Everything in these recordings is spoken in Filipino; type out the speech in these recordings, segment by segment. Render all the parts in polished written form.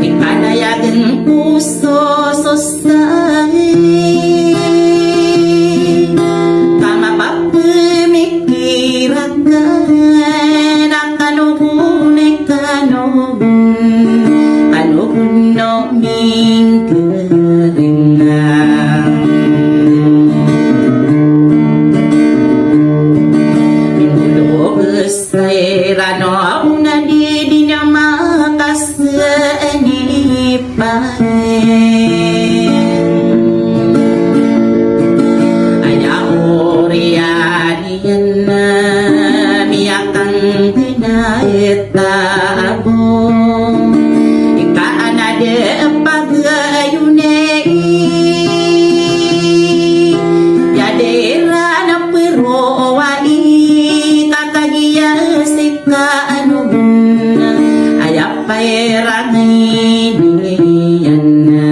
Ikanayagan puso sosay tama pa pumikirakan akanugunay kanugun no mingkaringan say rano na di na makasanipan ayaw riyan na miyakang pinayetabo ikaanade pagayunay yadera na pirowai kaanubun ayap pairangay niyan na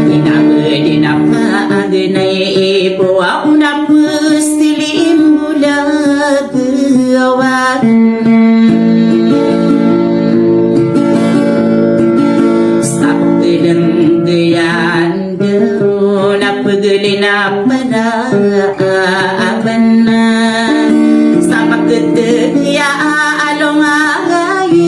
inabadi na paaganay ibuaw na pustilim bulagawan sa pagilang gayan daw na pagali na paraaban na sa pagkataya along agayin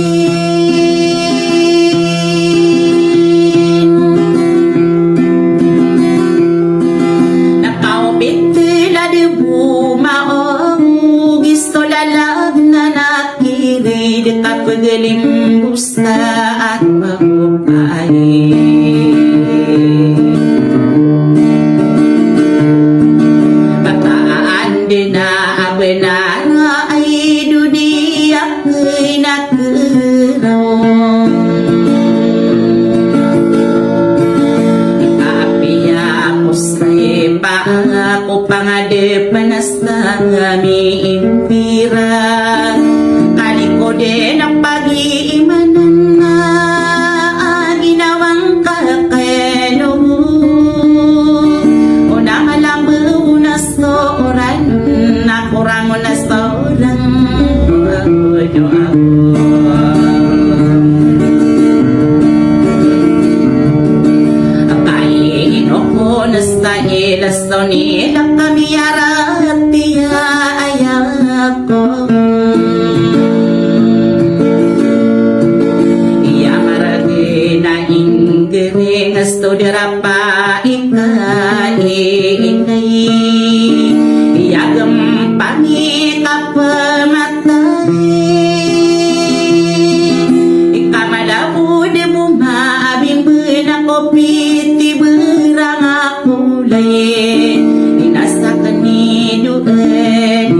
nakaupit tila di bumaong gisto lalag na nakirid kapagaling busta at mahupayin benara ay dunia ay nakaraw ikapiya ko sa'y paako pangadepan na sa aming impira kaliko din ang pag-iimanan na ginawang kakeno unang alam mo na soran kurang na solang doa apain ako na sa ilas nila kami arat tiya ayako iya maragi na inggering asto dirapa ikainay iyagam pangita pamatay ikamalabo de bumabing benakopiti berang akulay inasakan ni doon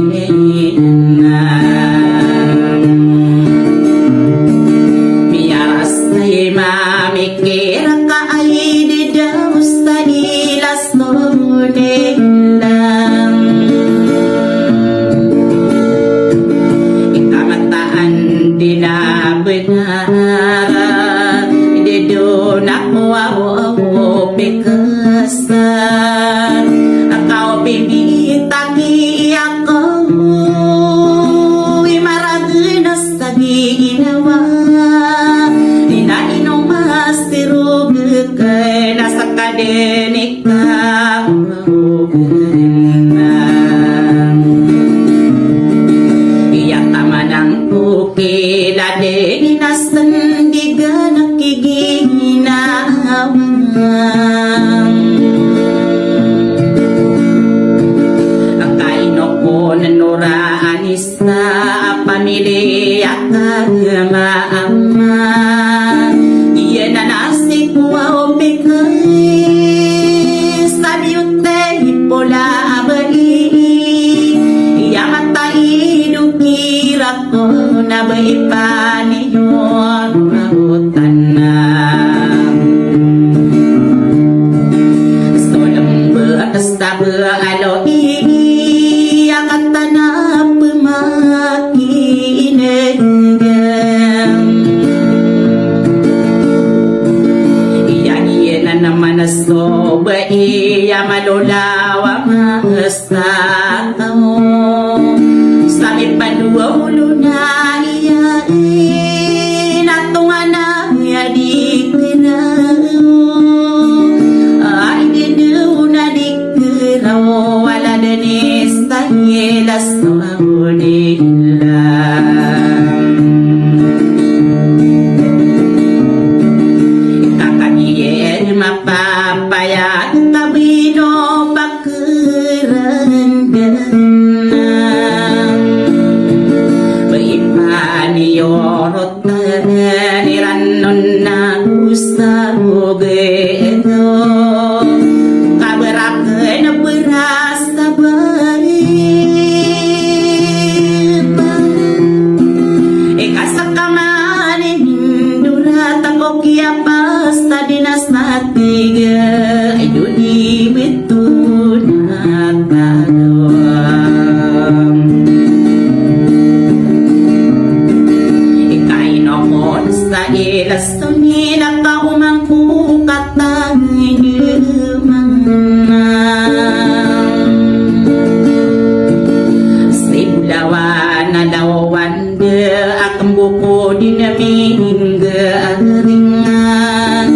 miyaras ay mamikir ka ay di daw sa ilas nunay benara hindi doon ako pikasan akaw pinitagi ako imaraginas tagi inawa inainom mastirog kay nasa kadenik na iyak naman ang kukila din inasandiga nakiginawang akaino ko nanuraanis na pamilya kagama iyan na nasik wow bigay sabi yute hipola abai iya matai dukira ko na baipaniyon mahutan na solam basta alo iya kata na pemakinegam Niranon na Gustavo Guedo Kabarak na beras na bariba Ikasakamanin Durat ako kaya basta dinas na tiga Ay duni beto na tanong Ikainokon sa ilas Tuni nakaumang kukat ng Siblawan na dawan Akang buko dinaming garingan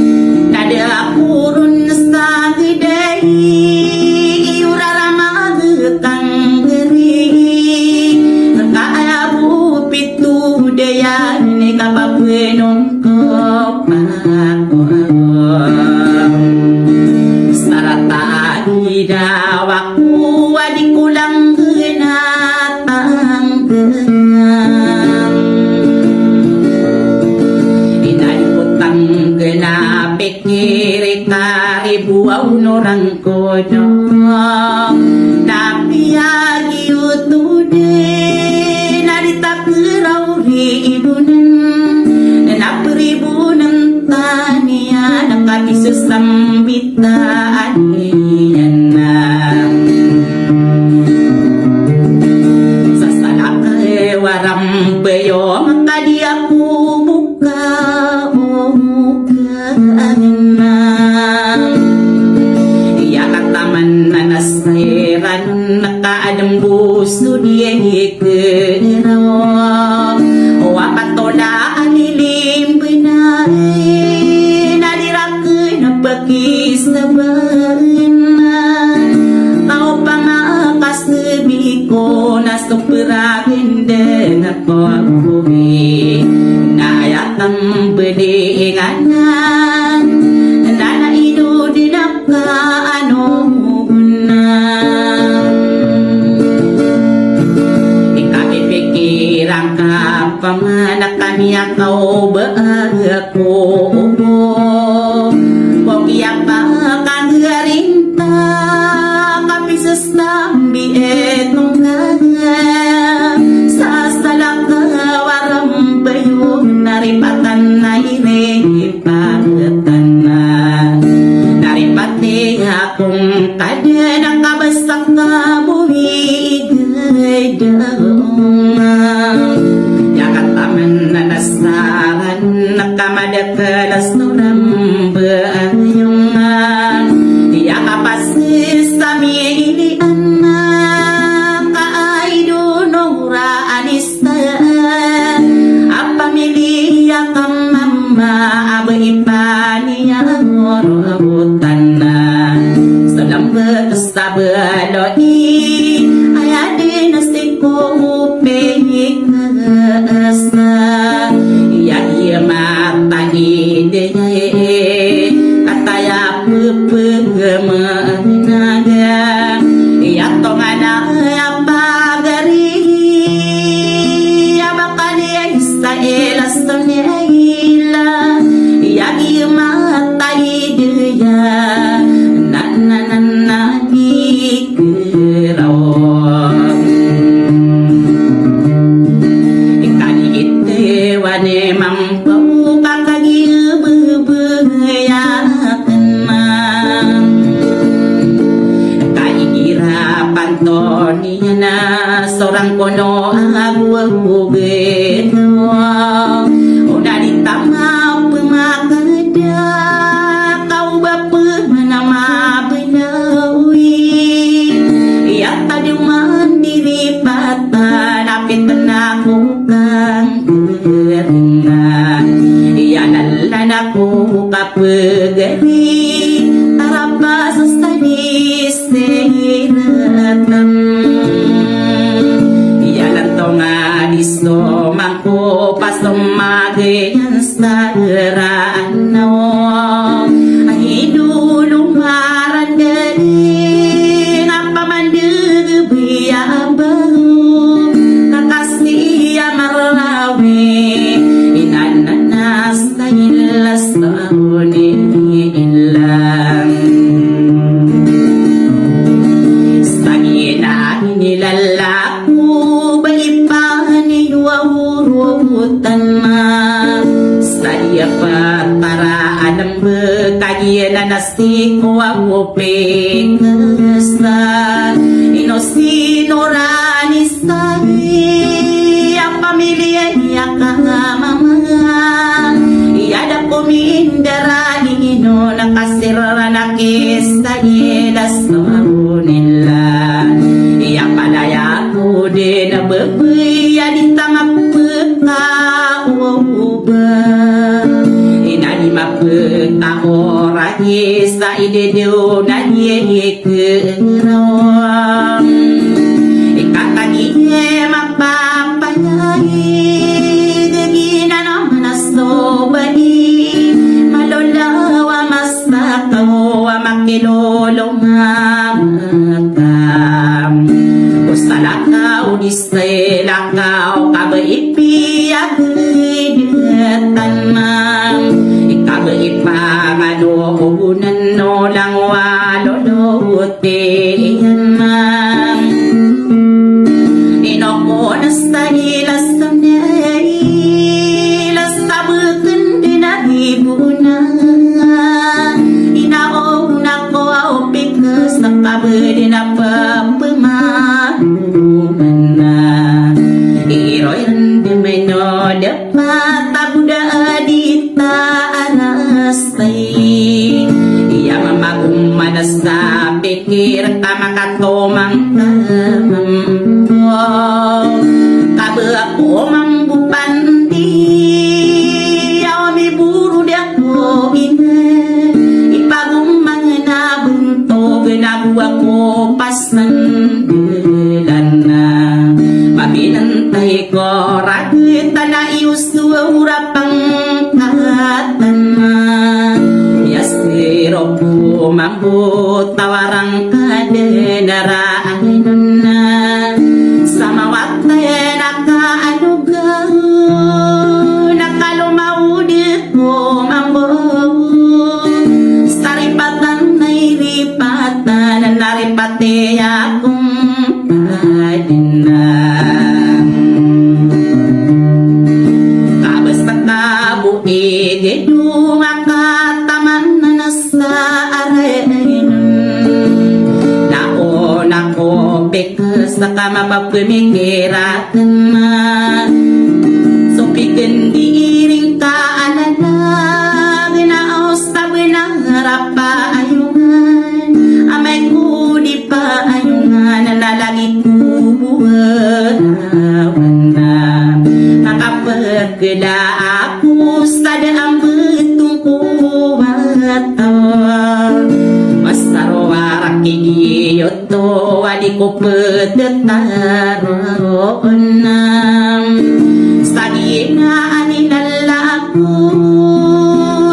Nada purun sa gede Iurarama getang geri Kaabu pitu dayan Ni kapapenong Sarata idawaku Adik kulang genatang genang Inaliputang genapik Kiri karibuaw norang kodong Napiagi utude Narita kerau ribunan Napribunan tania Nakabisus sambitaan Waram bayo makadi aku buka Iya kataman nanasiran nakaadembus dunia hikeraw Wapatola anilim benay Nadirakin napakis na Tau pangakas nebiko Nasupiragin din ako akubi Nayatang bedinganan Nanaido din ako anunan Ikapipikiran ka Pamanakan niya kau bahagiaku Pogiyak bakang garinta Kapisus lambi etong kaya Sasalak waram bayo Naripatan na iripatan na Naripati akong kada Nakabasak na buhi Gagawang Yakataman na nasaran Nakamadakalas nuram Bayungan Yakapasis sa miilian na Kaaido nora anista Apamilya kang mama Abaipa niya ngoro-abutan na Salambat sa baloni Ayadin na siko upehikas na Iya matani deye Kataya pepegamaga Iya tongana apagari Abakani isa elas tonyaila Iya matai deya Nananani kerawang Ikani ite wane mampau kakagi bebeyakan Kaikira pantoni na Sorang kono abu-abu beto Udah ditama pemakada Kau bapa nama benawi Ya tadi mandiri patah Tapi tenang bukan keringan Ya nalan aku kapegari Tarapa sustani sehiratan Ya lantong adiso mangko pasomage yang sadaraan Ay dulu maran dari Napa mandeg biya baru Kakasih ya marlawe Inan nanastiko ako pekasta inosino ranisay ang pamilya niya kamama iyada kumindarani no nakasira nakista yedas no nila iya palaya ko din na bebuya di tamapeka uba inani mapeka ora yesa idedeo na ye kerawang ikakaniye mapapayai degina naman asobani malolawa masakaw makilolo mamakam usalakaw diselakaw kabaipiyag detan mang ikabaipanganohunan no lang walolote yan mang inoko nastahilas kamnay lastabukan dinahibuna inauna ko pikas nakabadi na pamamuman na iroy hindi may no dapat tabuda adita anastay iya mamagumanas na pikir tamakatomang kamambo kabe ako mambupandi awami buru di ako ina ipagumang na bunto ginawa ko pas nandilan na mabinantay ko ragita na iusura pang kahatan na yasiro po mambut tawarang kadenaraan na sa mawat na nakaanugaw nakalumaudit ko mambut sa ripatan na iripatan na naripati akong padinang kabasta kabuig edung akataman na nasa arenan naona ko bekas na kamapapumikiratan man supigan diiring kaalalag naos tabi ng harapa ayungan amay kudi pa ayungan nalalagi kubuhawan na nakapagkila ako sa daang betong kuwataw masarowarak kigiyot to adi ko pedetaroon nam sa ginaan inalako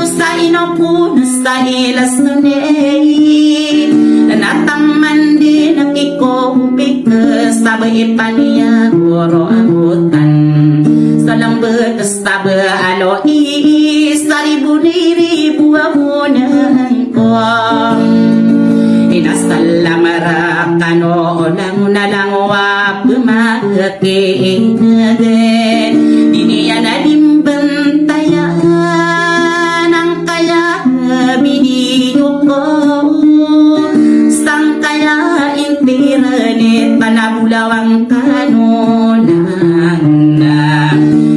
sa inokuna sa ilas nunay nanatangman din nakikopik sabay paniya goro agutan sa lambet tabe alo sa ribu-ribu amunan ko inasalamara kano lang nalang wapumakakin diniya na dimbantayan ang kaya biniyo ko sang kaya intiranit panabulawang kanonan na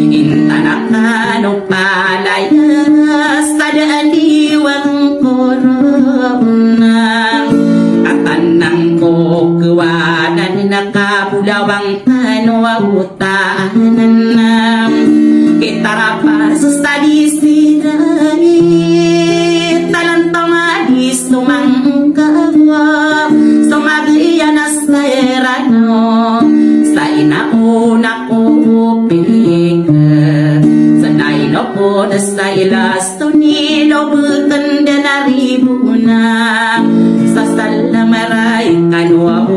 intanakano palaya sa daaliwang korona katanang ko kuwanan nakabulawang kanawawutanan na kitarapas sa disirani talantong adis tumangkawa sumagyanas na erano sa inauna ko pika sa naino ko na sa ilas tunilo bukan na naribuna sa salamaray kanwa